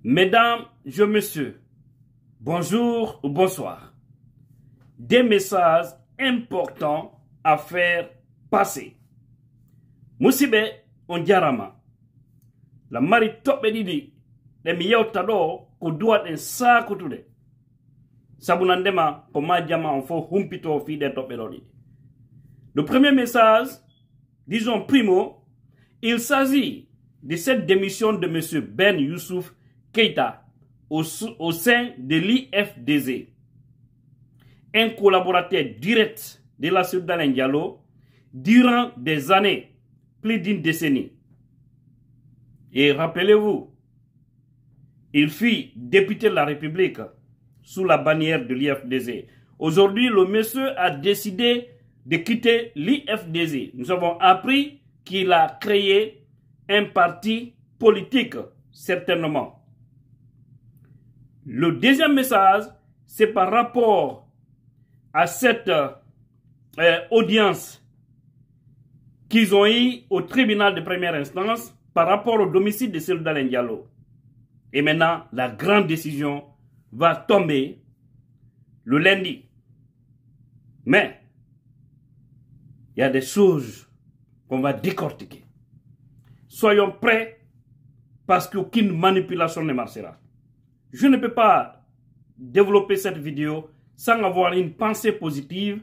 Mesdames et messieurs, bonjour ou bonsoir. Des messages importants à faire passer. Musibe on jarama. La mari toɓɓe ɗiɗi ɗe mi yewta ɗo ko duwaɗen sakutude. Sabunandema ko majjama on fo humpito fiɗe toɓɓe ɗo ɗiɗi. Le premier message, disons primo, il s'agit de cette démission de M. Ben Youssouf Keïta au sein de l'IFDZ. Un collaborateur direct de la Soudan Diallo durant des années, plus d'une décennie. Et rappelez-vous, il fut député de la République sous la bannière de l'IFDZ. Aujourd'hui, le monsieur a décidé de quitter l'IFDZ. Nous avons appris qu'il a créé un parti politique, certainement. Le deuxième message, c'est par rapport à cette audience qu'ils ont eue au tribunal de première instance par rapport au domicile de Cellou Dalein Diallo. Et maintenant, la grande décision va tomber le lundi. Mais, il y a des choses qu'on va décortiquer. Soyons prêts parce qu'aucune manipulation ne marchera. Je ne peux pas développer cette vidéo sans avoir une pensée positive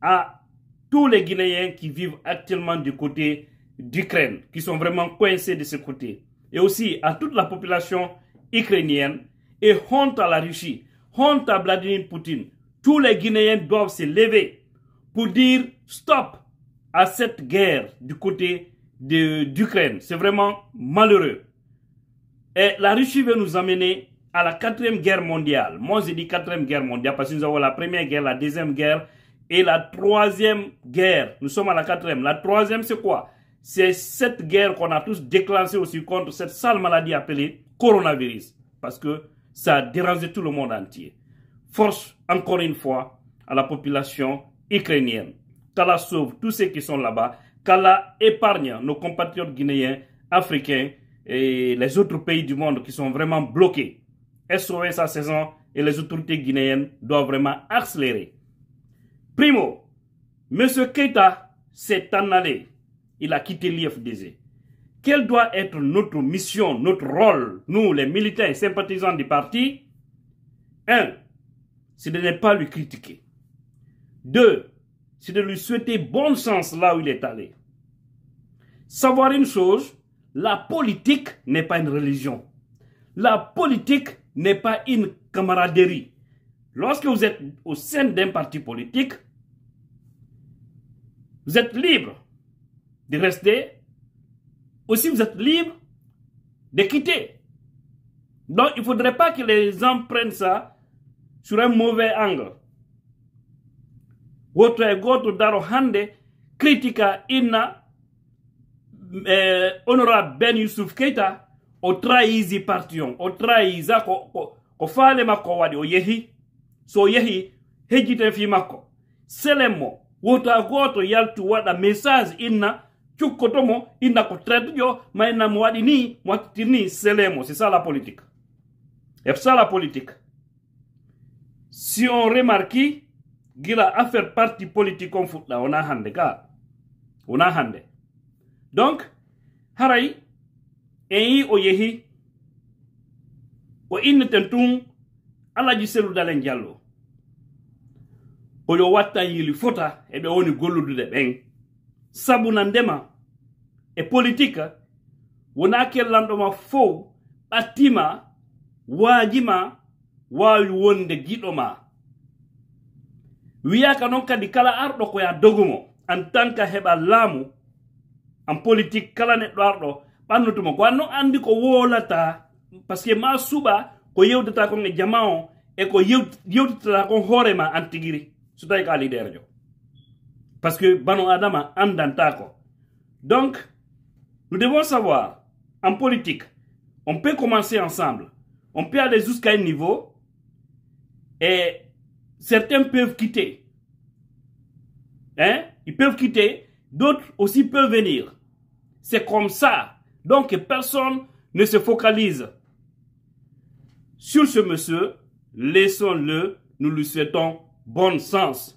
à tous les Guinéens qui vivent actuellement du côté d'Ukraine, qui sont vraiment coincés de ce côté. Et aussi à toute la population ukrainienne et honte à la Russie, honte à Vladimir Poutine. Tous les Guinéens doivent se lever pour dire stop à cette guerre du côté d'Ukraine. C'est vraiment malheureux. Et la Russie veut nous amener à la 4e guerre mondiale. Moi, je dis 4e guerre mondiale parce que nous avons la première guerre, la deuxième guerre et la 3e guerre. Nous sommes à la 4e. La 3e, c'est quoi? C'est cette guerre qu'on a tous déclenchée aussi contre cette sale maladie appelée coronavirus. Parce que ça a dérangé tout le monde entier. Force, encore une fois, à la population ukrainienne. Qu'Allah sauve tous ceux qui sont là-bas. Qu'Allah épargne nos compatriotes guinéens, africains et les autres pays du monde qui sont vraiment bloqués. SOS à saison et les autorités guinéennes doivent vraiment accélérer. Primo, M. Keïta s'est en allé. Il a quitté l'IFDZ. Quelle doit être notre mission, notre rôle, nous les militants et sympathisants du parti? 1. C'est de ne pas lui critiquer. 2. C'est de lui souhaiter bonne chance là où il est allé. Savoir une chose, la politique n'est pas une religion. La politique n'est pas une camaraderie. Lorsque vous êtes au sein d'un parti politique, vous êtes libre de rester. Aussi, vous êtes libre de quitter. Donc, il ne faudrait pas que les gens prennent ça sur un mauvais angle. Votre daro hande critica inna honorable Ben Youssouf Keïta o trahisi partion o trahisa ko faale makko wadi o yehi so yehi hejjiten fi makko selemo wota goto yaltu wada message inna cukkotomo inna ko traite jo mayna mo wadi ni mo tirni selemo. C'est ça la politique. Et ça la politique. Si on remarque gila affaire parti politique on futla on a hande ka on a hande. Donc haray en o yehi o inneten tun Alaji Cellou Dalein Diallo o yo watta yili fota e be woni golludude ben sabunandema e politique wona kellandoma fo ɓattima waajima waawi wonde giɗo ma wiyaka non kadi kala arɗo ko ya dogumo en tant que heɓa laamu en politique kala neɗɗo arɗo ɓannutumo ko anno andi ko wolata parce que ma suɓa ko yewdata kon e jama o e ko yewtitata kon hoorema an tigiri so tawi ka leader jo parce que bano adama andanta ko. Donc nous devons savoir en politique on peut commencer ensemble, on peut aller jusqu'à un niveau et certains peuvent quitter, hein? Ils peuvent quitter, d'autres aussi peuvent venir. C'est comme ça. Donc personne ne se focalise sur ce monsieur, laissons-le, nous lui souhaitons bon sens.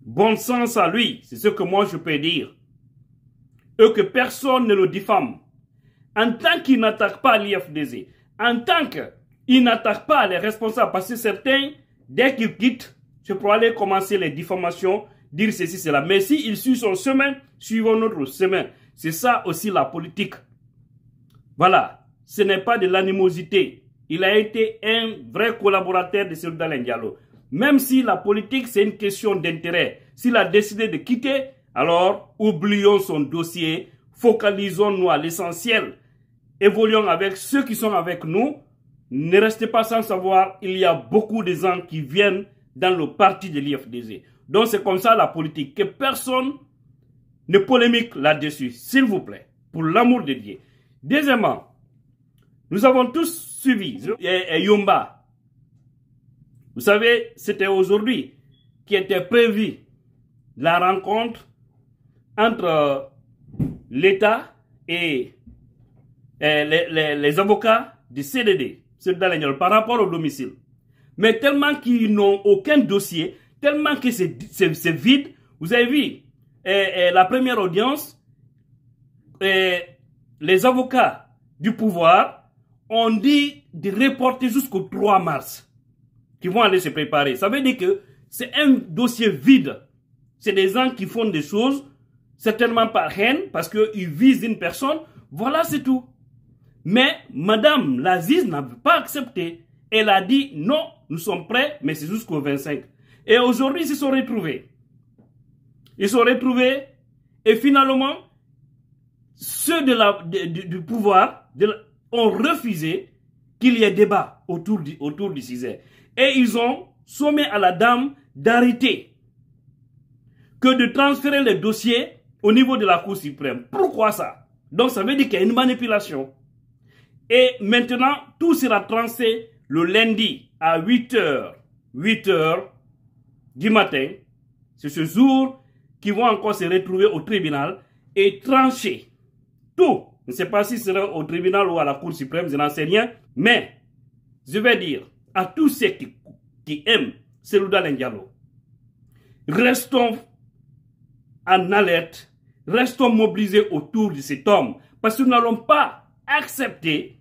Bon sens à lui, c'est ce que moi je peux dire. Et que personne ne le diffame. En tant qu'il n'attaque pas l'IFDZ, en tant qu'il n'attaque pas les responsables, parce que certains, dès qu'ils quittent, c'est pour aller commencer les diffamations, dire ceci, cela. Mais s'il suit son chemin, suivons notre chemin. C'est ça aussi la politique. Voilà, ce n'est pas de l'animosité. Il a été un vrai collaborateur de Cellou Dalein Diallo. Même si la politique, c'est une question d'intérêt. S'il a décidé de quitter, alors oublions son dossier, focalisons-nous à l'essentiel. Évoluons avec ceux qui sont avec nous. Ne restez pas sans savoir, il y a beaucoup de gens qui viennent dans le parti de l'IFDZ. Donc c'est comme ça la politique. Que personne ne polémique là-dessus, s'il vous plaît, pour l'amour de Dieu. Deuxièmement, nous avons tous suivi Yumba. Vous savez, c'était aujourd'hui qui était prévu la rencontre entre l'État et les avocats du CDD, par rapport au domicile. Mais tellement qu'ils n'ont aucun dossier, tellement que c'est vide. Vous avez vu, la première audience, les avocats du pouvoir ont dit de reporter jusqu'au 3 mars. Qui vont aller se préparer. Ça veut dire que c'est un dossier vide. C'est des gens qui font des choses, certainement par haine, parce qu'ils visent une personne. Voilà, c'est tout. Mais Madame Laziz n'a pas accepté. Elle a dit non, nous sommes prêts, mais c'est jusqu'au 25. Et aujourd'hui, ils se sont retrouvés. Ils se sont retrouvés et finalement, ceux du pouvoir ont refusé qu'il y ait débat autour du Césaire. Et ils ont sommé à la dame d'arrêter que de transférer les dossiers au niveau de la Cour suprême. Pourquoi ça? Donc ça veut dire qu'il y a une manipulation. Et maintenant, tout sera transféré le lundi à 8h du matin. C'est ce jour qu'ils vont encore se retrouver au tribunal et trancher tout. Je ne sais pas si ce sera au tribunal ou à la Cour suprême, je n'en sais rien. Mais je vais dire à tous ceux qui aiment Cellou Dalein Diallo, restons en alerte, restons mobilisés autour de cet homme, parce que nous n'allons pas accepter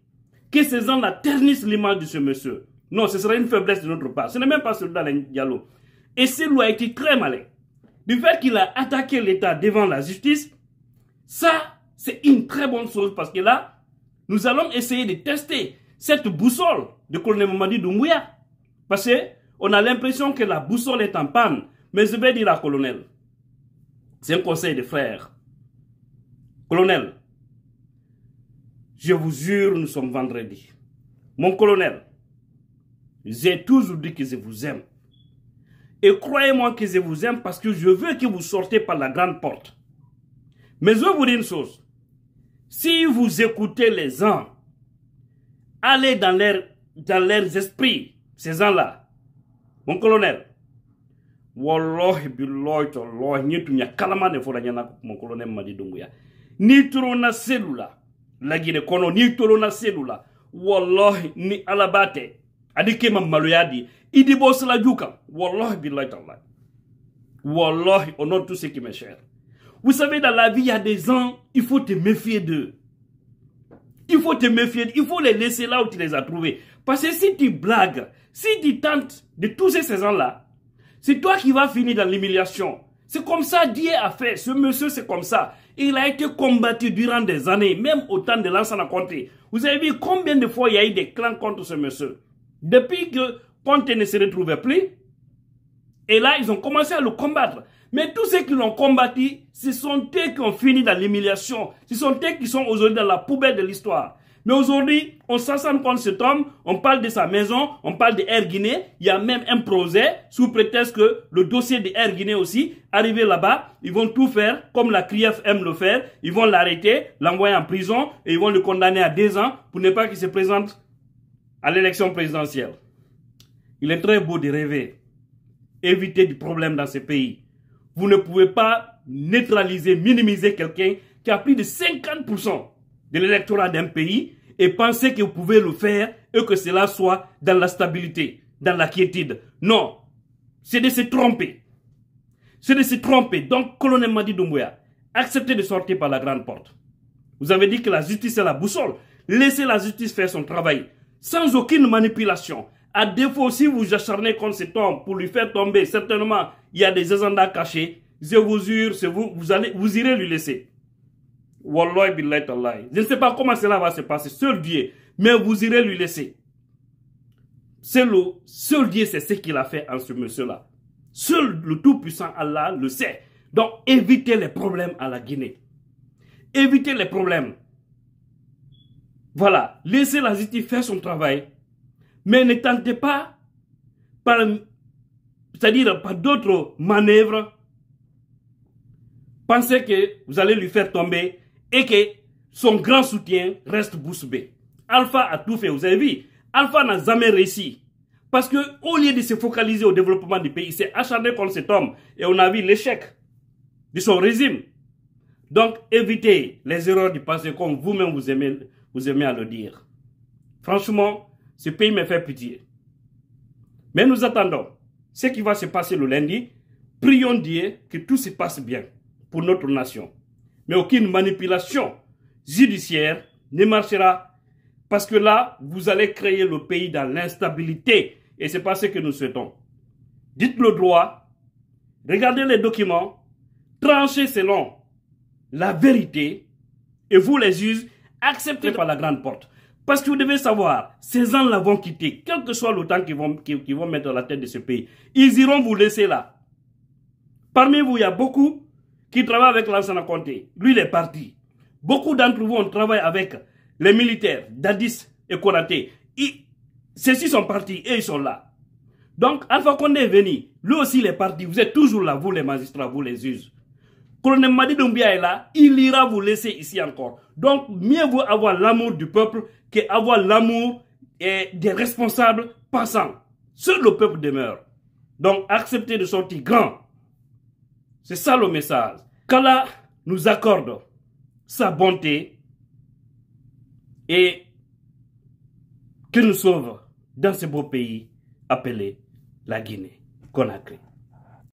que ces gens-là ternissent l'image de ce monsieur. Non, ce serait une faiblesse de notre part. Ce n'est même pas Cellou Dalein Diallo. Et Cellou a été très malin. Du fait qu'il a attaqué l'État devant la justice, ça, c'est une très bonne chose, parce que là, nous allons essayer de tester cette boussole de colonel Mamadi Doumbouya. Parce qu'on a l'impression que la boussole est en panne. Mais je vais dire à colonel, c'est un conseil de frère. Colonel, je vous jure, nous sommes vendredi. Mon colonel, j'ai toujours dit que je vous aime. Et croyez-moi que je vous aime parce que je veux que vous sortez par la grande porte. Mais je vais vous dire une chose. Si vous écoutez les gens, allez dans leurs esprits, ces gens-là. Mon colonel, wallahi billahi tallahi nyitu nya kalama ne fola nyana mon colonel Mamadi Doumbouya. Ni torona cellula, la Guinée kono ni torona cellula, wallahi ni alabate, adike mamaloyadi, idi boss la juka, wallahi billahi tallahi. Wallahi, au nom de tous ceux qui m'est cher. Vous savez, dans la vie, il y a des gens, il faut te méfier d'eux. Il faut te méfier, il faut les laisser là où tu les as trouvés. Parce que si tu blagues, si tu tentes de toucher ces gens-là, c'est toi qui vas finir dans l'humiliation. C'est comme ça Dieu a fait. Ce monsieur, c'est comme ça. Il a été combattu durant des années, même au temps de l'Ansana Conté. Vous avez vu combien de fois il y a eu des clans contre ce monsieur. Depuis que Conté ne se retrouvait plus, et là, ils ont commencé à le combattre. Mais tous ceux qui l'ont combattu, ce sont eux qui ont fini dans l'humiliation. Ce sont eux qui sont aujourd'hui dans la poubelle de l'histoire. Mais aujourd'hui, on s'assemble contre cet homme, on parle de sa maison, on parle de Air Guinée. Il y a même un procès sous prétexte que le dossier de Air Guinée aussi, arrivé là-bas, ils vont tout faire comme la CRIEF aime le faire. Ils vont l'arrêter, l'envoyer en prison et ils vont le condamner à 2 ans pour ne pas qu'il se présente à l'élection présidentielle. Il est très beau de rêver. Éviter du problème dans ce pays. Vous ne pouvez pas neutraliser, minimiser quelqu'un qui a plus de 50% de l'électorat d'un pays et pensez que vous pouvez le faire et que cela soit dans la stabilité, dans la quiétude. Non, c'est de se tromper. C'est de se tromper. Donc, colonel Madi Doumbouya, acceptez de sortir par la grande porte. Vous avez dit que la justice est la boussole. Laissez la justice faire son travail, sans aucune manipulation. À défaut, si vous acharnez contre cet homme pour lui faire tomber, certainement, il y a des agendas cachés. Je vous jure, vous irez lui laisser. Wallahi billahi tallahi. Je ne sais pas comment cela va se passer, seul Dieu, mais vous irez lui laisser. C'est le seul Dieu, c'est ce qu'il a fait en ce monsieur-là. Seul le Tout-Puissant Allah le sait. Donc, évitez les problèmes à la Guinée. Évitez les problèmes. Voilà, laissez la justice faire son travail, mais ne tentez pas, c'est-à-dire par d'autres manœuvres, pensez que vous allez lui faire tomber et que son grand soutien reste bouche bée. Alpha a tout fait, vous avez vu. Alpha n'a jamais réussi. Parce que au lieu de se focaliser au développement du pays, il s'est acharné contre cet homme. Et on a vu l'échec de son régime. Donc, évitez les erreurs du passé comme vous-même vous aimez à le dire. Franchement, ce pays me fait pitié. Mais nous attendons ce qui va se passer le lundi. Prions Dieu que tout se passe bien pour notre nation. Mais aucune manipulation judiciaire ne marchera. Parce que là, vous allez créer le pays dans l'instabilité. Et ce n'est pas ce que nous souhaitons. Dites le droit, regardez les documents, tranchez selon la vérité. Et vous, les juges, acceptez par la grande porte. Parce que vous devez savoir, ces gens-là vont quitter, quel que soit le temps qu'ils vont mettre à la tête de ce pays. Ils iront vous laisser là. Parmi vous, il y a beaucoup qui travaillent avec Lansana Conté. Lui, il est parti. Beaucoup d'entre vous, on travaille avec les militaires, Dadis et Konaté. Ceux-ci sont partis et ils sont là. Donc, Alpha Condé est venu. Lui aussi, il est parti. Vous êtes toujours là, vous les magistrats, vous les juges. Colonel Madi Doumbouya est là. Il ira vous laisser ici encore. Donc, mieux vaut avoir l'amour du peuple qu'avoir l'amour des responsables passants. Seul le peuple demeure. Donc, acceptez de sortir grand. C'est ça le message. Qu'Allah nous accorde sa bonté et que nous sauve dans ce beau pays appelé la Guinée-Conakry.